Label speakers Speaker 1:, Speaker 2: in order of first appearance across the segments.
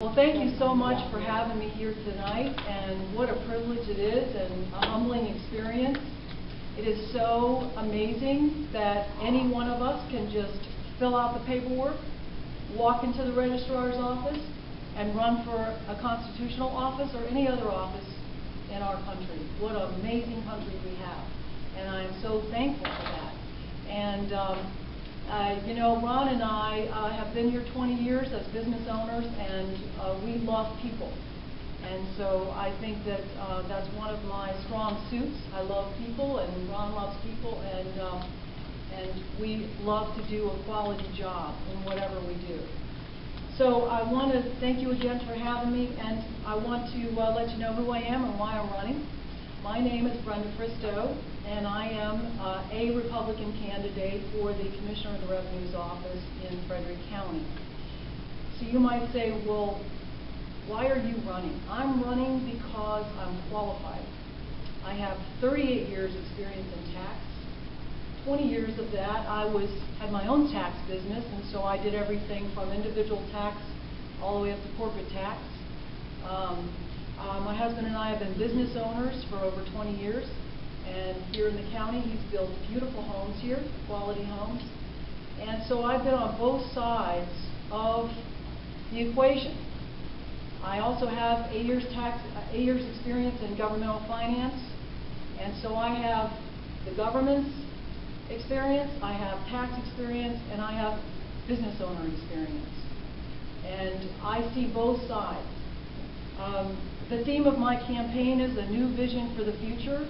Speaker 1: Well, thank you so much for having me here tonight, and what a privilege it is and a humbling experience. It is so amazing that any one of us can just fill out the paperwork, walk into the registrar's office, and run for a constitutional office or any other office in our country. What an amazing country we have, and I am so thankful for that. And you know, Ron and I have been here 20 years as business owners, and we love people. And so I think that that's one of my strong suits. I love people, and Ron loves people, and we love to do a quality job in whatever we do. So I want to thank you again for having me, and I want to let you know who I am and why I'm running. My name is Brenda Fristoe, and I am a Republican candidate for the Commissioner of the Revenue's office in Frederick County. So you might say, well, why are you running? I'm running because I'm qualified. I have 38 years experience in tax. 20 years of that I had my own tax business, and so I did everything from individual tax all the way up to corporate tax. My husband and I have been business owners for over 20 years, and here in the county he's built beautiful homes here, quality homes. And so I've been on both sides of the equation. I also have 8 years experience in governmental finance, and so I have the government's experience, I have tax experience, and I have business owner experience. And I see both sides. The theme of my campaign is a new vision for the future.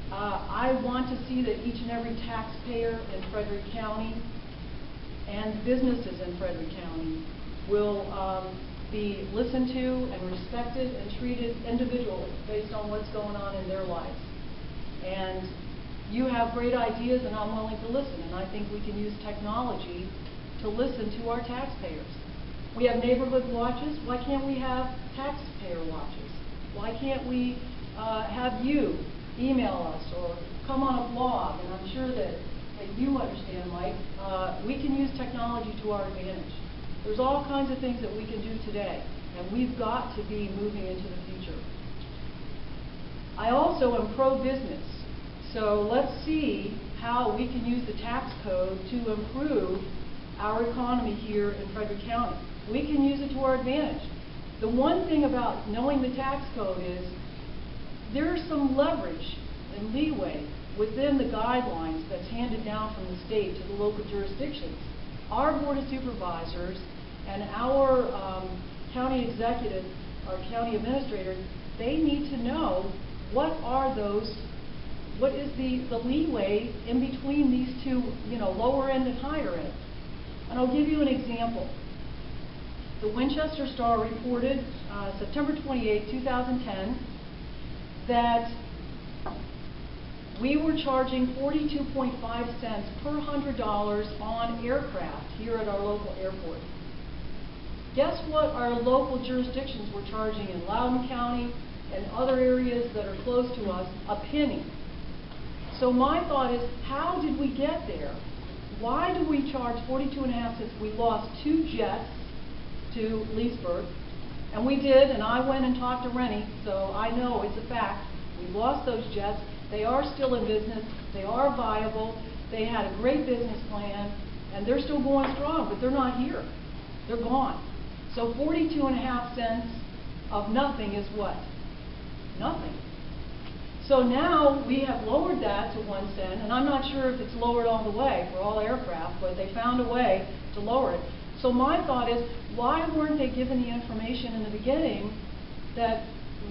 Speaker 1: I want to see that each and every taxpayer in Frederick County and businesses in Frederick County will be listened to and respected and treated individually based on what's going on in their lives. And you have great ideas, and I'm willing to listen, and I think we can use technology to listen to our taxpayers. We have neighborhood watches. Why can't we have taxpayer watches? Why can't we have you email us or come on a blog? And I'm sure that you understand, Mike, we can use technology to our advantage. There's all kinds of things that we can do today, and we've got to be moving into the future. I also am pro-business, so let's see how we can use the tax code to improve our economy here in Frederick County. We can use it to our advantage. The one thing about knowing the tax code is there's some leverage and leeway within the guidelines that's handed down from the state to the local jurisdictions. Our Board of Supervisors and our county executive, our county administrator, they need to know what is the leeway in between these two, lower end and higher end. And I'll give you an example. The Winchester Star reported September 28, 2010, that we were charging 42.5 cents per $100 on aircraft here at our local airport. Guess what our local jurisdictions were charging in Loudoun County and other areas that are close to us? A penny. So my thought is, how did we get there? Why do we charge 42.5 cents? We lost 2 jets to Leesburg, and we did, and I went and talked to Rennie, so I know it's a fact. We lost those jets. They are still in business. They are viable. They had a great business plan, and they're still going strong, but they're not here. They're gone. So 42.5 cents of nothing is what? Nothing. So now we have lowered that to 1 cent, and I'm not sure if it's lowered all the way for all aircraft, but they found a way to lower it. So my thought is, why weren't they given the information in the beginning that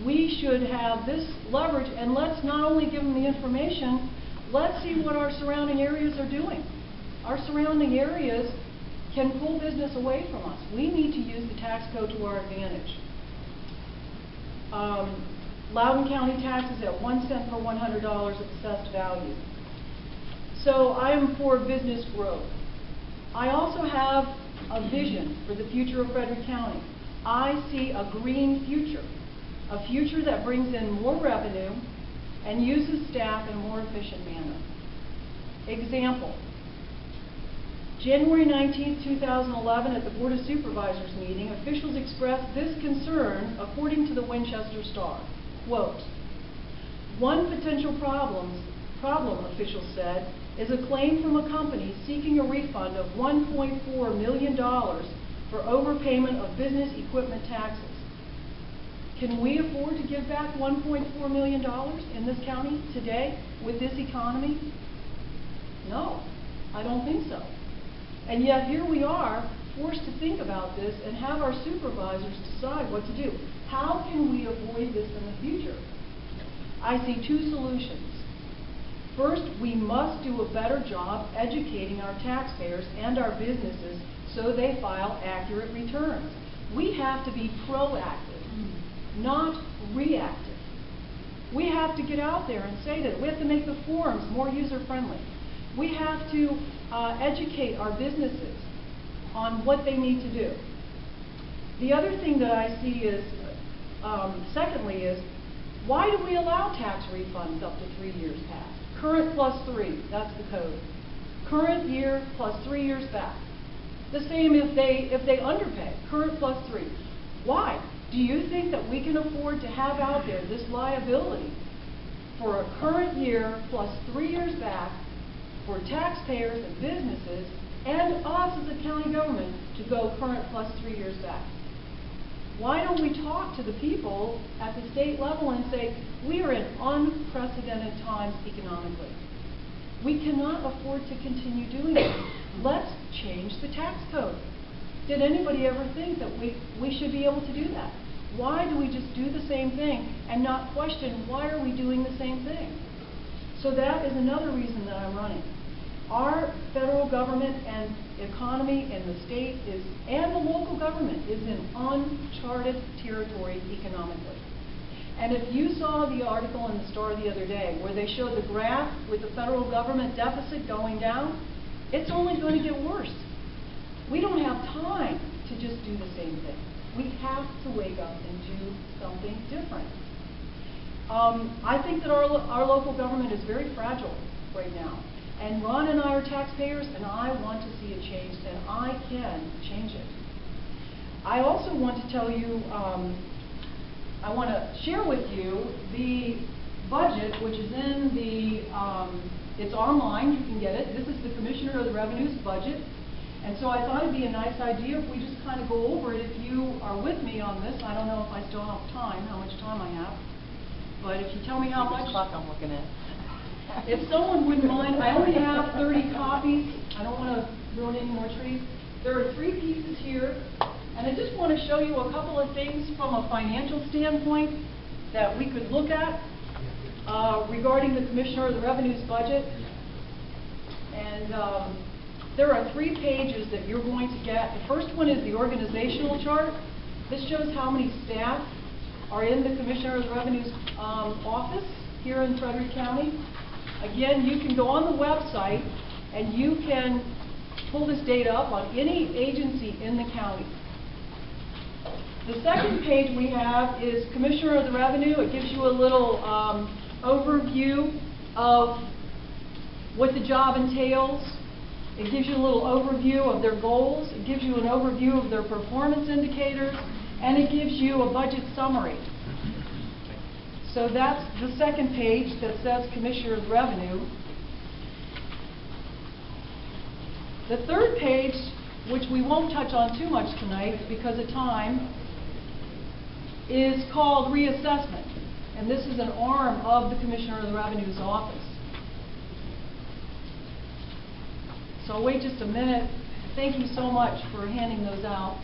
Speaker 1: we should have this leverage, and let's not only give them the information, let's see what our surrounding areas are doing. Our surrounding areas can pull business away from us. We need to use the tax code to our advantage. Loudoun County taxes at 1 cent per $100 of assessed value. So I am for business growth. I also have a vision for the future of Frederick County. I see a green future, a future that brings in more revenue and uses staff in a more efficient manner. Example, January 19, 2011, at the Board of Supervisors meeting, officials expressed this concern according to the Winchester Star. Quote, "One potential problem, officials said, is a claim from a company seeking a refund of $1.4 million for overpayment of business equipment taxes. Can we afford to give back $1.4 million in this county today with this economy? No, I don't think so. And yet here we are, forced to think about this and have our supervisors decide what to do. How can we avoid this in the future? I see two solutions. First, we must do a better job educating our taxpayers and our businesses so they file accurate returns. We have to be proactive, not reactive. We have to get out there and say that. We have to make the forms more user-friendly. We have to educate our businesses on what they need to do. The other thing that I see is, secondly, is why do we allow tax refunds up to 3 years past? Current plus 3, that's the code. Current year plus 3 years back. The same if they underpay, current plus 3. Why? Do you think that we can afford to have out there this liability for a current year plus 3 years back for taxpayers and businesses and us as a county government to go current plus 3 years back? Why don't we talk to the people at the state level and say, we are in unprecedented times economically. We cannot afford to continue doing it. Let's change the tax code. Did anybody ever think that we should be able to do that? Why do we just do the same thing and not question why are we doing the same thing? So that is another reason that I'm running. Our federal government and economy and the state and the local government is in uncharted territory economically. And if you saw the article in the Star the other day where they showed the graph with the federal government deficit going down, it's only going to get worse. We don't have time to just do the same thing. We have to wake up and do something different. I think that our local government is very fragile right now. And Ron and I are taxpayers, and I want to see it changed, and I can change it. I also want to tell you, I want to share with you the budget, which is in the, it's online, you can get it. This is the Commissioner of the Revenue's budget. And so I thought it'd be a nice idea if we just kind of go over it. If you are with me on this, I don't know if I still have time, how much time I have. But if you tell me how much.
Speaker 2: Clock I'm looking at.
Speaker 1: If someone wouldn't mind, I only have 30 copies. I don't want to ruin any more trees. There are 3 pieces here, and I just want to show you a couple of things from a financial standpoint that we could look at regarding the Commissioner of the Revenue's budget. And there are 3 pages that you're going to get. The first one is the organizational chart. This shows how many staff are in the Commissioner of the Revenue's office here in Frederick County. Again, you can go on the website and you can pull this data up on any agency in the county. The second page we have is Commissioner of the Revenue. It gives you a little overview of what the job entails. It gives you a little overview of their goals. It gives you an overview of their performance indicators. And it gives you a budget summary. So that's the second page that says Commissioner of Revenue. The third page, which we won't touch on too much tonight because of time, is called Reassessment. And this is an arm of the Commissioner of the Revenue's office. So I'll wait just a minute. Thank you so much for handing those out.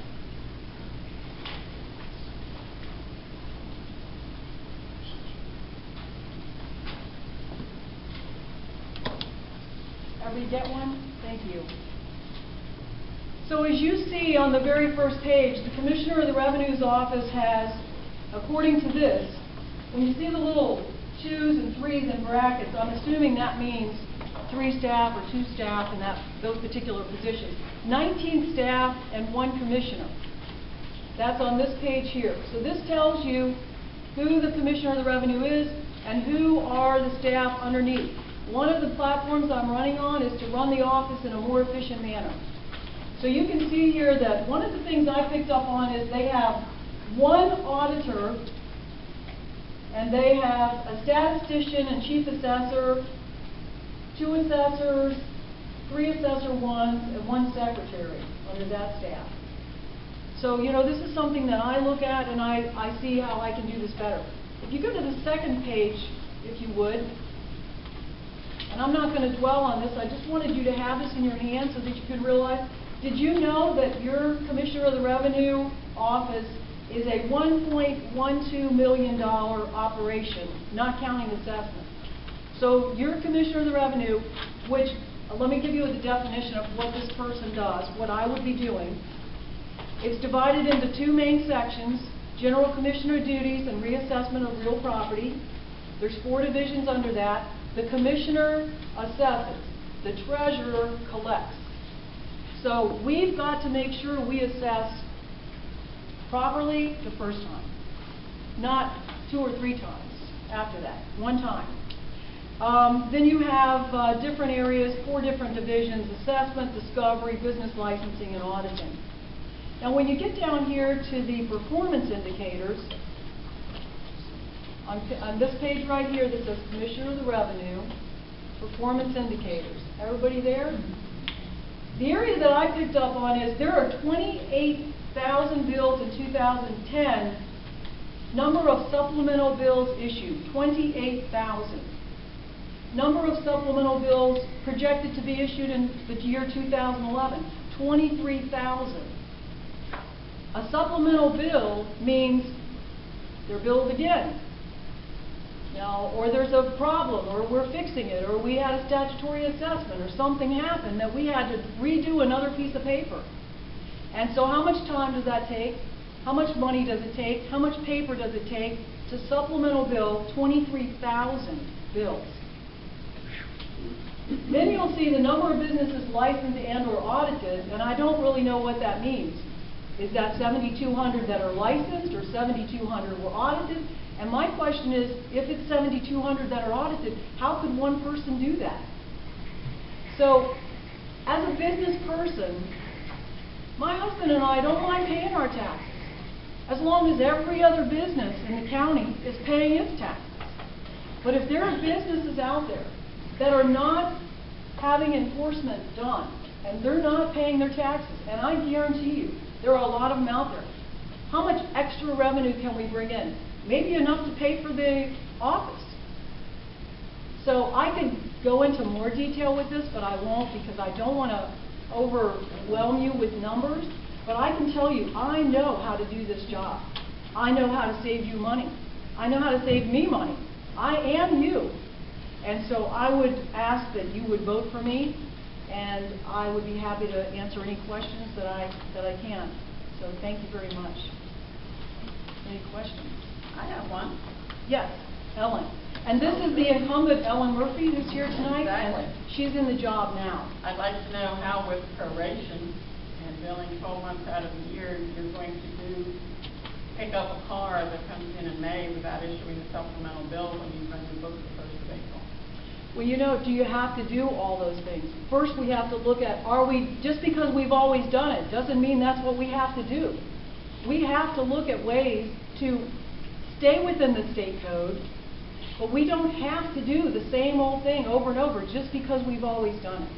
Speaker 1: Everybody get one? Thank you. So as you see on the very first page, the Commissioner of the Revenue's office has, according to this, when you see the little 2s and 3s in brackets, I'm assuming that means 3 staff or 2 staff in those particular positions. 19 staff and 1 commissioner. That's on this page here. So this tells you who the Commissioner of the Revenue is and who are the staff underneath. One of the platforms I'm running on is to run the office in a more efficient manner. So you can see here that one of the things I picked up on is they have one auditor, and they have a statistician and chief assessor, 2 assessors, 3 assessor ones, and 1 secretary under that staff. So, you know, this is something that I look at and I see how I can do this better. If you go to the second page, if you would, and I'm not going to dwell on this, I just wanted you to have this in your hand so that you can realize, did you know that your Commissioner of the Revenue office is a $1.12 million operation, not counting assessment? So your Commissioner of the Revenue, which, let me give you the definition of what this person does, what I would be doing. It's divided into 2 main sections, General Commissioner duties and reassessment of real property. There's 4 divisions under that. The Commissioner assesses, the Treasurer collects. So we've got to make sure we assess properly the first time, not 2 or 3 times after that, 1 time. Then you have different areas, 4 different divisions: assessment, discovery, business licensing, and auditing. Now when you get down here to the performance indicators, on this page right here that says Commissioner of the Revenue, performance indicators. Everybody there? The area that I picked up on is there are 28,000 bills in 2010, number of supplemental bills issued, 28,000. Number of supplemental bills projected to be issued in the year 2011, 23,000. A supplemental bill means they're billed again. Now, or there's a problem, or we're fixing it, or we had a statutory assessment, or something happened that we had to redo another piece of paper. And so how much time does that take? How much money does it take? How much paper does it take to supplemental bill 23,000 bills? Then you'll see the number of businesses licensed and or audited, and I don't really know what that means. Is that 7,200 that are licensed or 7,200 were audited? And my question is, if it's 7,200 that are audited, how could one person do that? So, as a business person, my husband and I don't mind paying our taxes, as long as every other business in the county is paying its taxes. But if there are businesses out there that are not having enforcement done, and they're not paying their taxes, and I guarantee you, there are a lot of them out there, how much extra revenue can we bring in? Maybe enough to pay for the office. So I could go into more detail with this, but I won't, because I don't want to overwhelm you with numbers. But I can tell you, I know how to do this job. I know how to save you money. I know how to save me money. I am you. And so I would ask that you would vote for me, and I would be happy to answer any questions that I can. So thank you very much. Any questions?
Speaker 2: I have one.
Speaker 1: Yes, Ellen. And this is the incumbent, Ellen Murphy, who's here tonight.
Speaker 2: Exactly.
Speaker 1: And she's in the job now.
Speaker 2: I'd like to know how, with proration and billing 12 months out of the year, you're going to pick up a car that comes in May without issuing a supplemental bill when you run your books the 1st of April.
Speaker 1: Well, you know, do you have to do all those things? First, we have to look at, just because we've always done it, doesn't mean that's what we have to do. We have to look at ways to stay within the state code, but we don't have to do the same old thing over and over just because we've always done it.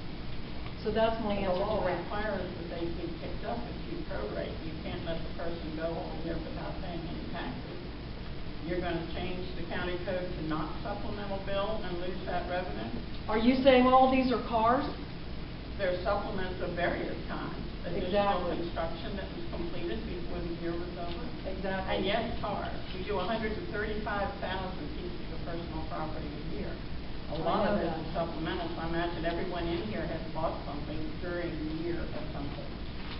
Speaker 1: So that's my answer to that.
Speaker 2: The law requires that they be picked up if you prorate. You can't let the person go all year without paying any taxes. You're going to change the county code to not supplemental bill and lose that revenue?
Speaker 1: Are you saying all these are cars?
Speaker 2: There's supplements of various kinds. Additional
Speaker 1: Exactly.
Speaker 2: construction that was completed before the year was over.
Speaker 1: Exactly.
Speaker 2: And yes, cars. We do 135,000 pieces of personal property a year. A lot of it is supplemental, so I imagine everyone in here has bought something during the year or something.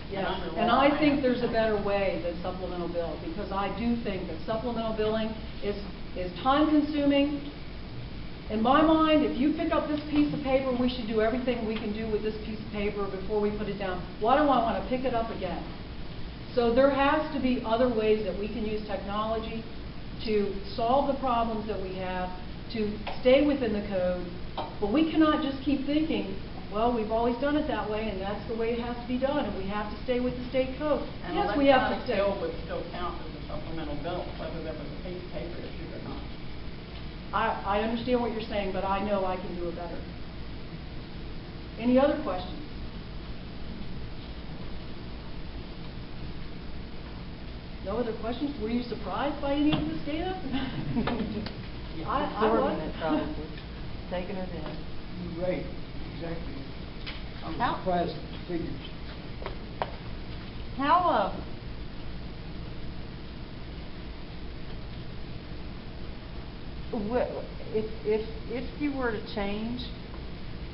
Speaker 1: Yes, and I think there's a better way than supplemental bill, because I do think that supplemental billing is time consuming. In my mind, if you pick up this piece of paper, we should do everything we can do with this piece of paper before we put it down. Why do I want to pick it up again? So there has to be other ways that we can use technology to solve the problems that we have, to stay within the code, but we cannot just keep thinking, Well, we've always done it that way, and that's the way it has to be done, and we have to stay with the state code.
Speaker 2: And
Speaker 1: Yes, we have to
Speaker 2: electronic
Speaker 1: stay.
Speaker 2: bill would still count as a supplemental bill, whether there was a piece of paper issued or not.
Speaker 1: I understand what you're saying, but I know I can do it better. Any other questions? No other questions? Were you surprised by any of this data? I
Speaker 3: Absorbing
Speaker 1: was.
Speaker 3: it probably, taking it in.
Speaker 4: Right, exactly. I'm
Speaker 3: How-
Speaker 4: surprised at the figures.
Speaker 3: How, if you were to change,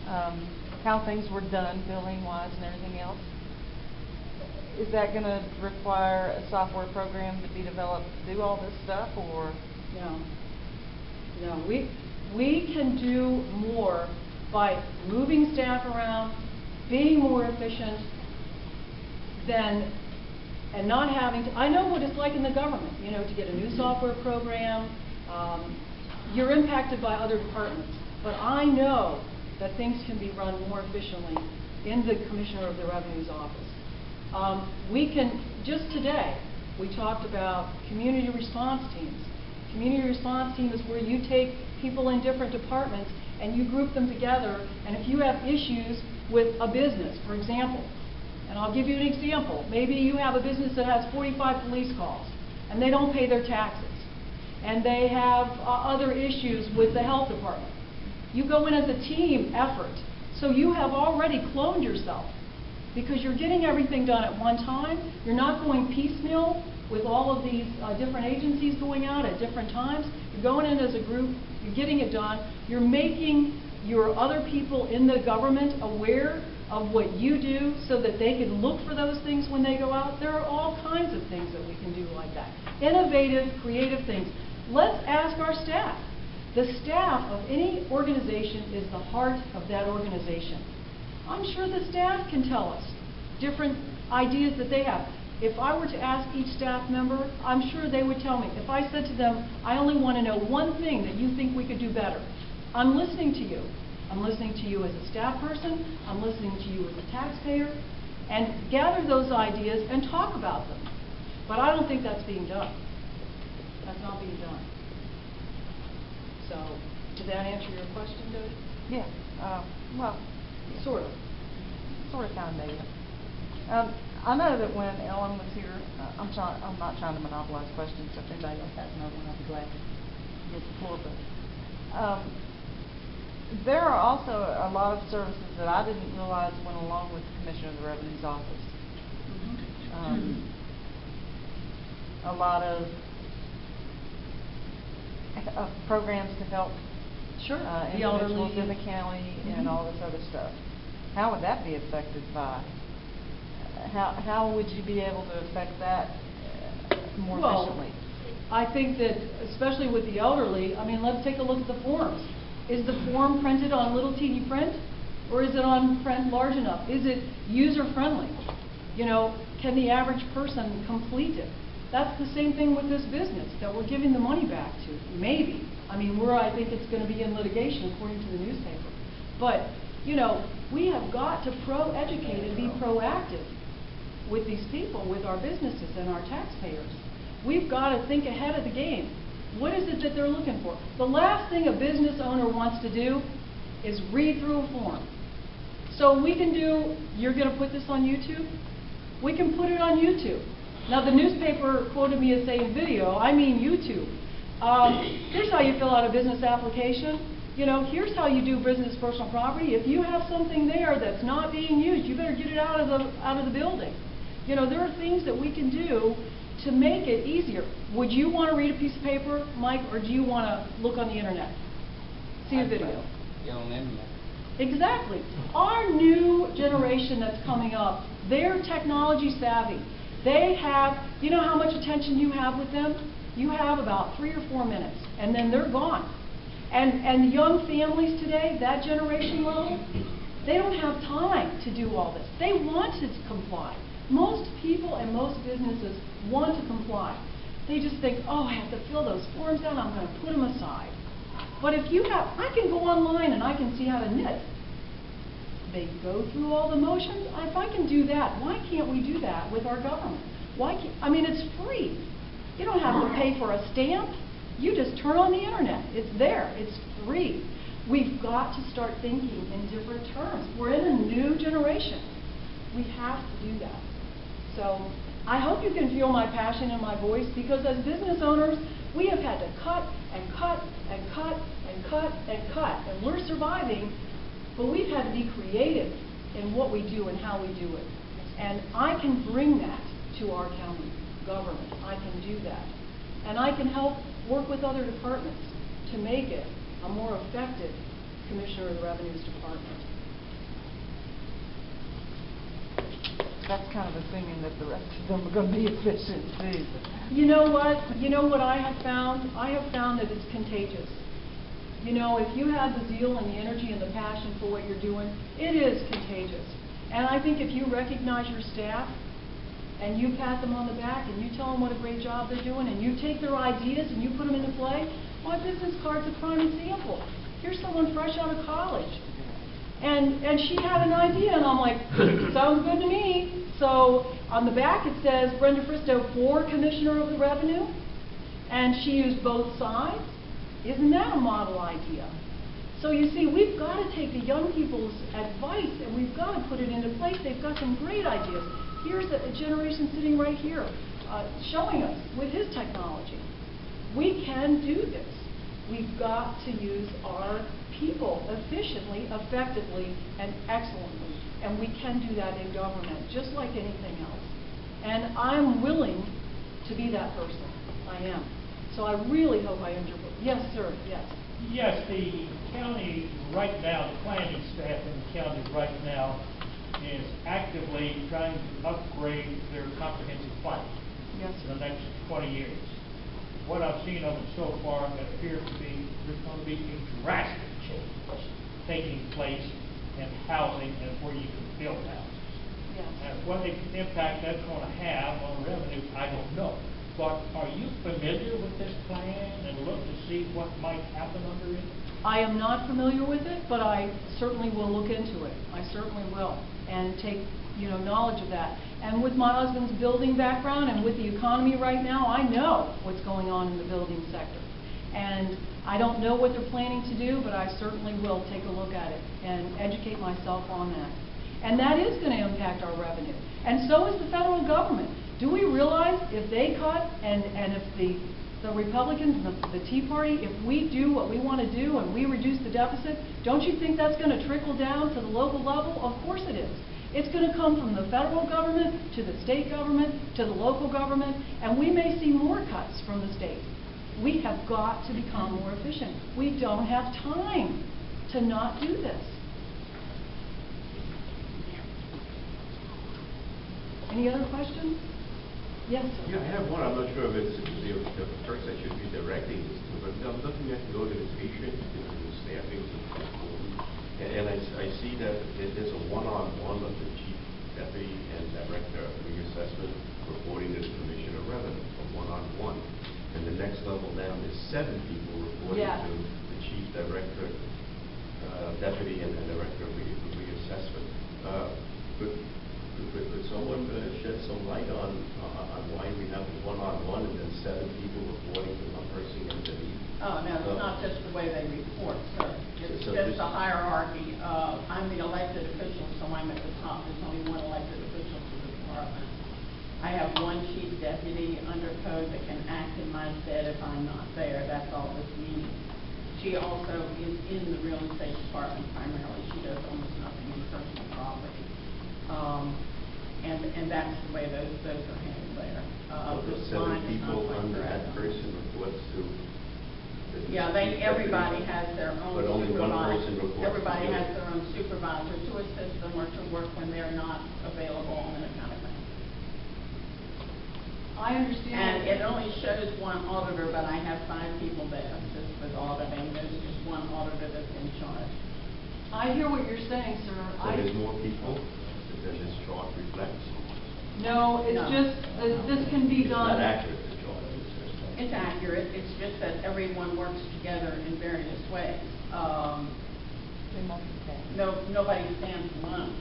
Speaker 3: how things were done billing wise and everything else, is that gonna require a software program to be developed to do all this stuff, or?
Speaker 1: No. No, we can do more by moving staff around, being more efficient than, and not having to, I know what it's like in the government, you know, to get a new software program. You're impacted by other departments, but I know that things can be run more efficiently in the Commissioner of the Revenue's office. We can, just today, we talked about community response teams. Community response team is where you take people in different departments and you group them together, and if you have issues with a business, for example, and I'll give you an example, maybe you have a business that has 45 police calls and they don't pay their taxes, and they have other issues with the health department. You go in as a team effort, so you have already cloned yourself because you're getting everything done at one time. You're not going piecemeal with all of these different agencies going out at different times. You're going in as a group, you're getting it done, you're making your other people in the government aware of what you do so that they can look for those things when they go out. There are all kinds of things that we can do like that. Innovative, creative things. Let's ask our staff. The staff of any organization is the heart of that organization. I'm sure the staff can tell us different ideas that they have. If I were to ask each staff member, I'm sure they would tell me. If I said to them, I only want to know one thing that you think we could do better, I'm listening to you. I'm listening to you as a staff person, I'm listening to you as a taxpayer, and gather those ideas and talk about them. But I don't think that's being done. That's not being done. So, did that answer your question, Dodie?
Speaker 3: Yeah, well,
Speaker 1: Sort of.
Speaker 3: sort of, kind of, maybe. I know that when Ellen was here, I'm not trying to monopolize questions, so if anybody else has another one, I'd be glad to get the floor, but, there are also a lot of services that I didn't realize went along with the Commissioner of the Revenue's office. A lot of programs to help
Speaker 1: Sure. The
Speaker 3: individuals
Speaker 1: elderly.
Speaker 3: in the county and all this other stuff. How would that be affected by? How would you be able to affect that more efficiently?
Speaker 1: I think that, especially with the elderly, I mean, let's take a look at the forms. Is the form printed on little teeny print, or is it on print large enough? Is it user-friendly? You know, can the average person complete it? That's the same thing with this business that we're giving the money back to, maybe. I mean, I think it's going to be in litigation according to the newspaper. But, you know, we have got to educate and be proactive with these people, with our businesses and our taxpayers. We've got to think ahead of the game. What is it that they're looking for? The last thing a business owner wants to do is read through a form. So we can do, you're going to put this on YouTube? We can put it on YouTube. Now the newspaper quoted me as saying video, I mean YouTube. Here's how you fill out a business application. You know, here's how you do business personal property. If you have something there that's not being used, you better get it out of the building. You know, there are things that we can do to make it easier. Would you want to read a piece of paper, Mike, or do you want to look on the internet? See a video?
Speaker 4: Get on the internet.
Speaker 1: Exactly. Our new generation that's coming up, they're technology savvy. They have, you know how much attention you have with them? You have about 3 or 4 minutes, and then they're gone. And young families today, that generation level, they don't have time to do all this. They want to comply. Most people and most businesses want to comply. They just think, oh, I have to fill those forms out, I'm going to put them aside. But if you have, I can go online and I can see how to knit. they go through all the motions. If I can do that, why can't we do that with our government? Why can't, I mean, it's free. You don't have to pay for a stamp. You just turn on the internet. It's there. It's free. We've got to start thinking in different terms. We're in a new generation. We have to do that. So I hope you can feel my passion in my voice, because as business owners, we have had to cut and cut and cut and cut and cut, and we're surviving, but we've had to be creative in what we do and how we do it. And I can bring that to our county government. I can do that. And I can help work with other departments to make it a more effective Commissioner of the Revenues Department.
Speaker 3: That's kind of assuming that the rest of them are going to be efficient too.
Speaker 1: You know what? You know what I have found? I have found that it's contagious. You know, if you have the zeal and the energy and the passion for what you're doing, it is contagious. And I think if you recognize your staff and you pat them on the back and you tell them what a great job they're doing and you take their ideas and you put them into play, my business card's a prime example. Here's someone fresh out of college. And she had an idea, and I'm like, sounds good to me. So on the back it says, Brenda Fristoe for Commissioner of the Revenue, and she used both sides. Isn't that a model idea? So you see, we've got to take the young people's advice, and we've got to put it into place. They've got some great ideas. Here's a generation sitting right here, showing us with his technology. We can do this. We've got to use our people efficiently, effectively, and excellently. And we can do that in government, just like anything else. And I'm willing to be that person. I am. So I really hope I enter. Yes, sir. Yes.
Speaker 5: Yes, the county right now, the planning staff in the county right now is actively trying to upgrade their comprehensive plan
Speaker 1: Yes,
Speaker 5: in
Speaker 1: sir.
Speaker 5: the next 20 years. What I've seen of it so far, it appears to be there's going to be a drastic change taking place in housing and where you can build houses.
Speaker 1: Yes.
Speaker 5: And what impact that's going to have on revenue, I don't know. But are you familiar with this plan and look to see what might happen under it?
Speaker 1: I am not familiar with it, but I certainly will look into it. I certainly will, and take, knowledge of that. And with my husband's building background and with the economy right now, I know what's going on in the building sector. And I don't know what they're planning to do, but I certainly will take a look at it and educate myself on that. And that is going to impact our revenue. And so is the federal government. Do we realize if they cut and if the Republicans and the Tea Party, if we do what we want to do and we reduce the deficit, don't you think that's going to trickle down to the local level? Of course it is. It's going to come from the federal government to the state government to the local government, and we may see more cuts from the state. We have got to become more efficient. We don't have time to not do this. Any other questions? Yes, sir.
Speaker 6: Yeah, I have one. I'm not sure if it's the person I should be directing this to, but I'm looking at the organization, the staffing is important. And I see that there's a one-on-one of the chief deputy and director of reassessment reporting to the Commissioner of Revenue, a one-on-one. And the next level down is 7 people reporting to the chief director, deputy and director of reassessment. Could someone shed some light on why we have one-on-one and then 7 people reporting to one person underneath?
Speaker 2: Oh, no, it's not just the way they report, sir. It's
Speaker 6: So
Speaker 2: just
Speaker 6: this-
Speaker 2: a hierarchy. I'm the elected official, so I'm at the top. There's only one elected official to the department. I have one chief deputy under code that can act in my stead if I'm not there. That's all this means. She also is in the real estate department primarily. She does almost nothing in personal property. And that's the way those are handled there.
Speaker 6: So the
Speaker 2: This
Speaker 6: 7
Speaker 2: line is
Speaker 6: people
Speaker 2: not like
Speaker 6: under
Speaker 2: the
Speaker 6: that
Speaker 2: rest.
Speaker 6: person reports to the
Speaker 2: Yeah,
Speaker 6: chief
Speaker 2: everybody
Speaker 6: deputy?
Speaker 2: has their own
Speaker 6: But only one
Speaker 2: supervisor.
Speaker 6: person reports to
Speaker 2: Everybody
Speaker 6: you.
Speaker 2: has their own supervisor to assist them or to work when they're not available on an account.
Speaker 1: I understand.
Speaker 2: And it only shows one auditor, but I have 5 people that assist with auditing. There's just one auditor that's in charge.
Speaker 1: I hear what you're saying, sir.
Speaker 6: So there's more people than this chart reflects?
Speaker 1: No, it's
Speaker 2: No.
Speaker 1: just, this can be
Speaker 6: It's
Speaker 1: done.
Speaker 6: not accurate, the chart.
Speaker 2: It's accurate. It's just that everyone works together in various ways.
Speaker 3: 2 months of cash.
Speaker 2: Nobody stands alone.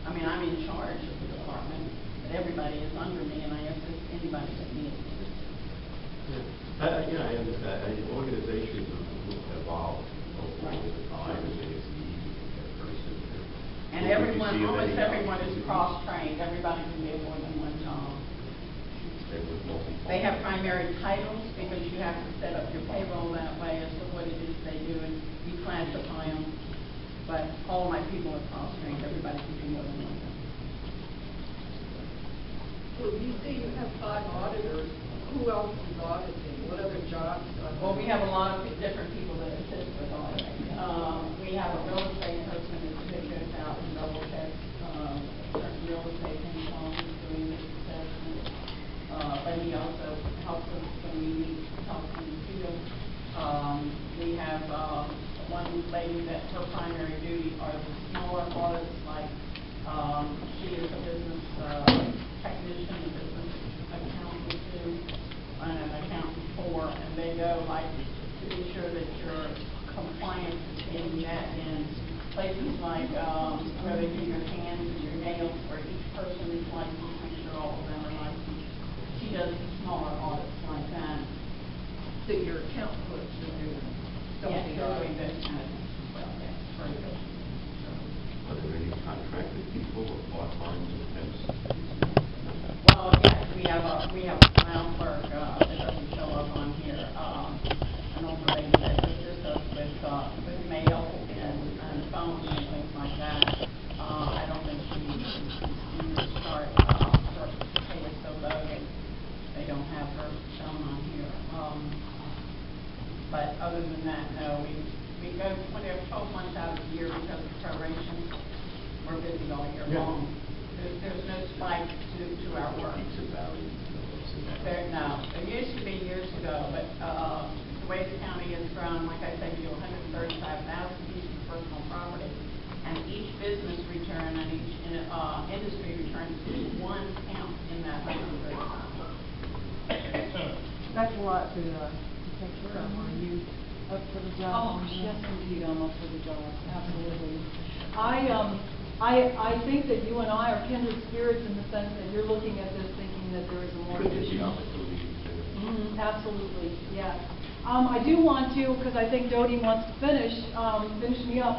Speaker 2: I mean, I'm in charge of the department, but everybody is under me, and I assist anybody that needs assistance.
Speaker 6: Yeah, organizations will evolve over the time, and it's easy to get a person.
Speaker 2: And everyone, almost everyone is cross-trained. Everybody can do more than one job. They have primary titles because you have to set up your payroll that way as to what it is they do, and you classify them. But all my people are cross-trained. Everybody can do more than one job.
Speaker 7: Well, you say you have 5 auditors. Who else is auditing? What other jobs?
Speaker 2: Well, we have a lot of different people that assist with auditing. We have a real estate person that goes out and double checks certain real estate income, doing this assessment. But he also helps us when we need help in the field. We have one lady that her primary duty are the smaller audits, like she is a business technician, a business accountant too, and an accountant for, and they go like to be sure that your compliance is being met in places like where they do your hands and your nails, where each person is licensed, make sure all of them are licensed. She does the smaller audits like that.
Speaker 7: So your account clerks are doing something.
Speaker 2: Yes, they're doing those kind of things as well, yes, very good.
Speaker 6: Are there any contracted people or part-time defense?
Speaker 2: Well, yes, we have a clown clerk that doesn't show up on here, an older lady that assists us with mail and phones and things like that. I don't think she needs to start her pay is so low that they don't have her shown on here. But other than that, no, we go 12 months out of the year because of proration. We're busy all year long. There's no spike to our work. There used to be years ago, but the way the county has grown, like I said, we do 135,000 pieces of personal property, and each business return and each industry return is one count in that 135,000.
Speaker 3: That's a lot to take care of. Are you up for the job?
Speaker 1: Oh, yes, indeed, I'm up for the job, absolutely. I think that you and I are kindred spirits in the sense that you're looking at this thinking that there is a more efficient. Absolutely, yes. I do want to, because I think Dodie wants to finish me up,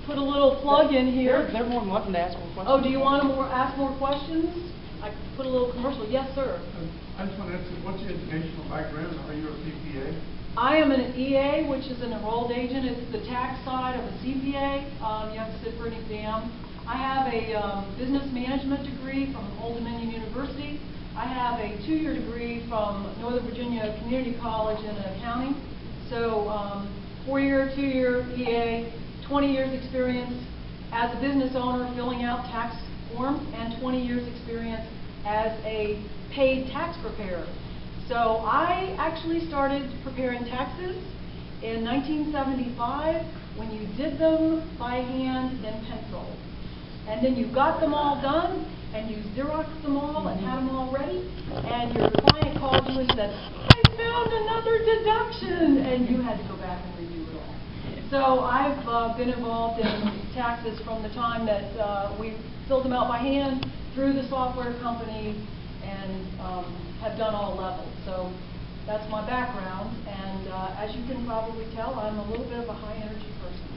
Speaker 1: put a little plug in here.
Speaker 3: They're more than welcome to ask more questions.
Speaker 1: Oh, do you want to ask more questions? I could put a little commercial. Yes, sir.
Speaker 8: I just want to ask you, what's your educational background? Are you a CPA?
Speaker 1: I am an EA, which is an enrolled agent. It's the tax side of a CPA. You have to sit for an exam. I have a business management degree from Old Dominion University. I have a 2-year degree from Northern Virginia Community College in accounting. So 4-year, 2-year EA, 20 years experience as a business owner filling out tax forms, and 20 years experience as a paid tax preparer. So I actually started preparing taxes in 1975 when you did them by hand in pencil. And then you got them all done and you Xeroxed them all and had them all ready, and your client called you and said, I found another deduction, and you had to go back and redo it all. So I've been involved in taxes from the time that we filled them out by hand through the software company, and have done all levels. So that's my background, and as you can probably tell, I'm a little bit of a high energy person.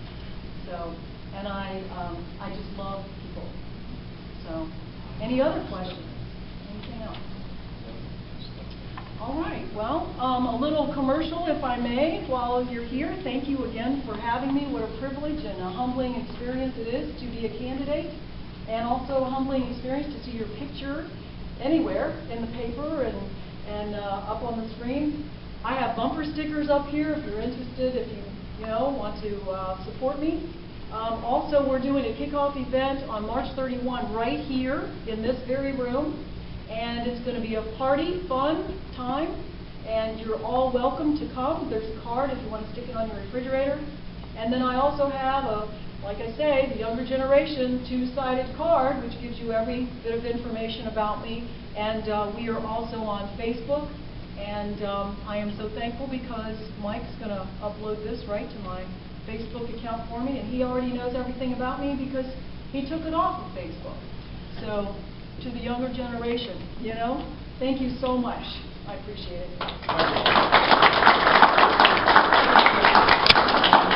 Speaker 1: So, and I just love people. So, any other questions? Anything else? All right. Well, a little commercial, if I may, while you're here. Thank you again for having me. What a privilege and a humbling experience it is to be a candidate, and also a humbling experience to see your picture anywhere in the paper and up on the screen. I have bumper stickers up here if you're interested, if you want to support me. Also, we're doing a kickoff event on March 31 right here in this very room, and it's going to be a party, fun time, and you're all welcome to come. There's a card if you want to stick it on your refrigerator. And then I also have like I say, the younger generation 2-sided card, which gives you every bit of information about me. And we are also on Facebook And I am so thankful because Mike's going to upload this right to my Facebook account for me, and he already knows everything about me because he took it off of Facebook. So, to the younger generation, thank you so much. I appreciate it.